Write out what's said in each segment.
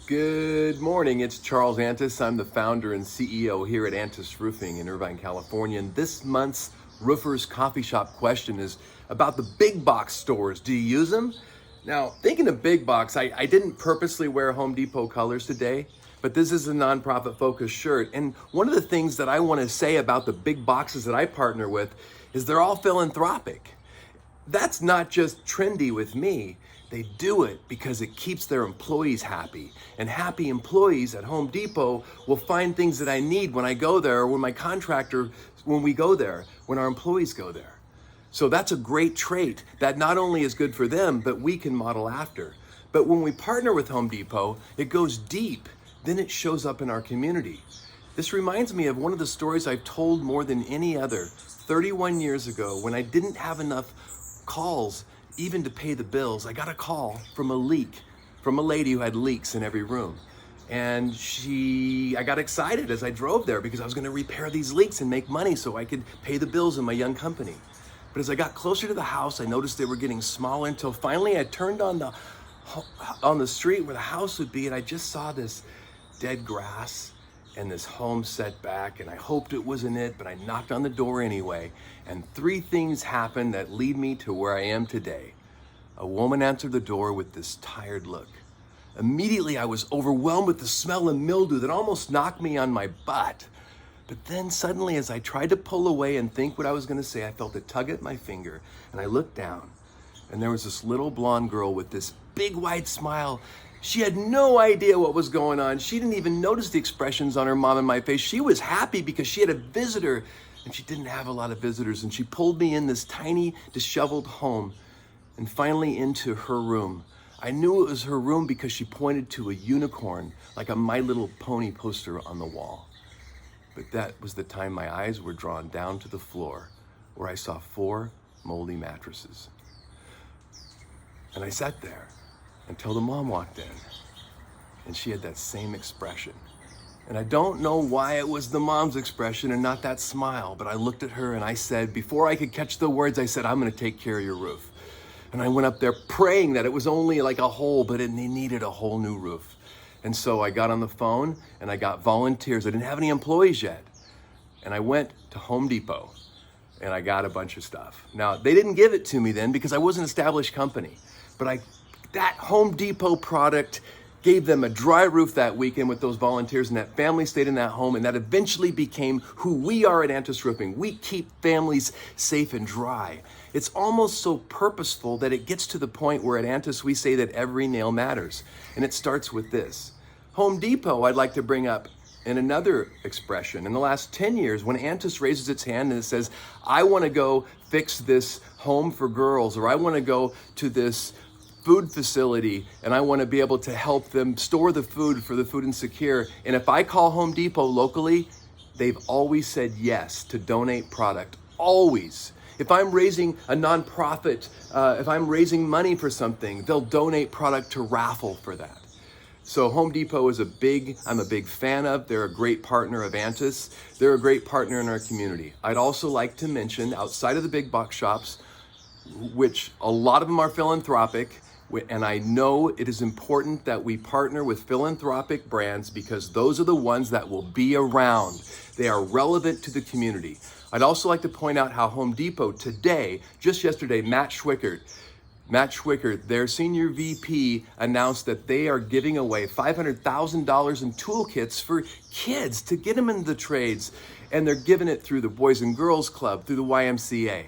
Good morning, it's Charles Antis. I'm the founder and CEO here at Antis Roofing in Irvine, California. And this month's Roofers Coffee Shop question is about the big box stores. Do you use them? Now, thinking of big box, I didn't purposely wear Home Depot colors today, but this is a nonprofit focused shirt. And one of the things that I want to say about the big boxes that I partner with is they're all philanthropic. That's not just trendy with me. They do it because it keeps their employees happy. And happy employees at Home Depot will find things that I need when I go there, or when my contractor, when we go there, when our employees go there. So that's a great trait that not only is good for them, but we can model after. But when we partner with Home Depot, it goes deep. Then it shows up in our community. This reminds me of one of the stories I've told more than any other. 31 years ago, when I didn't have enough calls even to pay the bills, I got a call from a lady who had leaks in every room. And I got excited as I drove there because I was gonna repair these leaks and make money so I could pay the bills in my young company. But as I got closer to the house, I noticed they were getting smaller until finally I turned on the street where the house would be, and I just saw this dead grass and this home set back, and I hoped it wasn't it, but I knocked on the door anyway. And 3 things happened that lead me to where I am today. A woman answered the door with this tired look. Immediately, I was overwhelmed with the smell of mildew that almost knocked me on my butt. But then suddenly, as I tried to pull away and think what I was gonna say, I felt a tug at my finger, and I looked down, and there was this little blonde girl with this big wide smile. She had no idea what was going on. She didn't even notice the expressions on her mom and my face. She was happy because she had a visitor, and she didn't have a lot of visitors. And she pulled me in this tiny, disheveled home and finally into her room. I knew it was her room because she pointed to a unicorn, like a My Little Pony poster on the wall. But that was the time my eyes were drawn down to the floor, where I saw 4 moldy mattresses. And I sat there until the mom walked in, and she had that same expression. And I don't know why it was the mom's expression and not that smile, but I looked at her and I said, before I could catch the words, I said, I'm gonna take care of your roof. And I went up there praying that it was only like a hole, but it needed a whole new roof. And so I got on the phone and I got volunteers. I didn't have any employees yet. And I went to Home Depot and I got a bunch of stuff. Now, they didn't give it to me then because I was an established company, but that Home Depot product gave them a dry roof that weekend with those volunteers, and that family stayed in that home, and that eventually became who we are at Antis Roofing. We keep families safe and dry. It's almost so purposeful that it gets to the point where at Antis we say that every nail matters, and it starts with this. Home Depot, I'd like to bring up in another expression. In the last 10 years, when Antis raises its hand and it says, I wanna go fix this home for girls, or I wanna go to this food facility and I want to be able to help them store the food for the food insecure. And if I call Home Depot locally, they've always said yes to donate product, always. If I'm raising a nonprofit, if I'm raising money for something, they'll donate product to raffle for that. So Home Depot is I'm a big fan of. They're a great partner of Antis. They're a great partner in our community. I'd also like to mention, outside of the big box shops, which a lot of them are philanthropic, and I know it is important that we partner with philanthropic brands because those are the ones that will be around. They are relevant to the community. I'd also like to point out how Home Depot today, just yesterday, Matt Schwickert, their senior VP, announced that they are giving away $500,000 in toolkits for kids to get them into the trades. And they're giving it through the Boys and Girls Club, through the YMCA.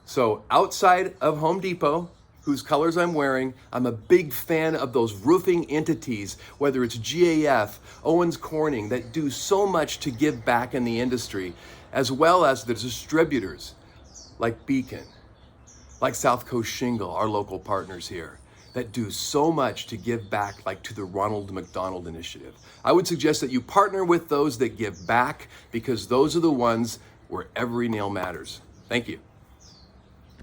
So outside of Home Depot, whose colors I'm wearing, I'm a big fan of those roofing entities, whether it's GAF, Owens Corning, that do so much to give back in the industry, as well as the distributors like Beacon, like South Coast Shingle, our local partners here, that do so much to give back, like to the Ronald McDonald Initiative. I would suggest that you partner with those that give back because those are the ones where every nail matters. Thank you.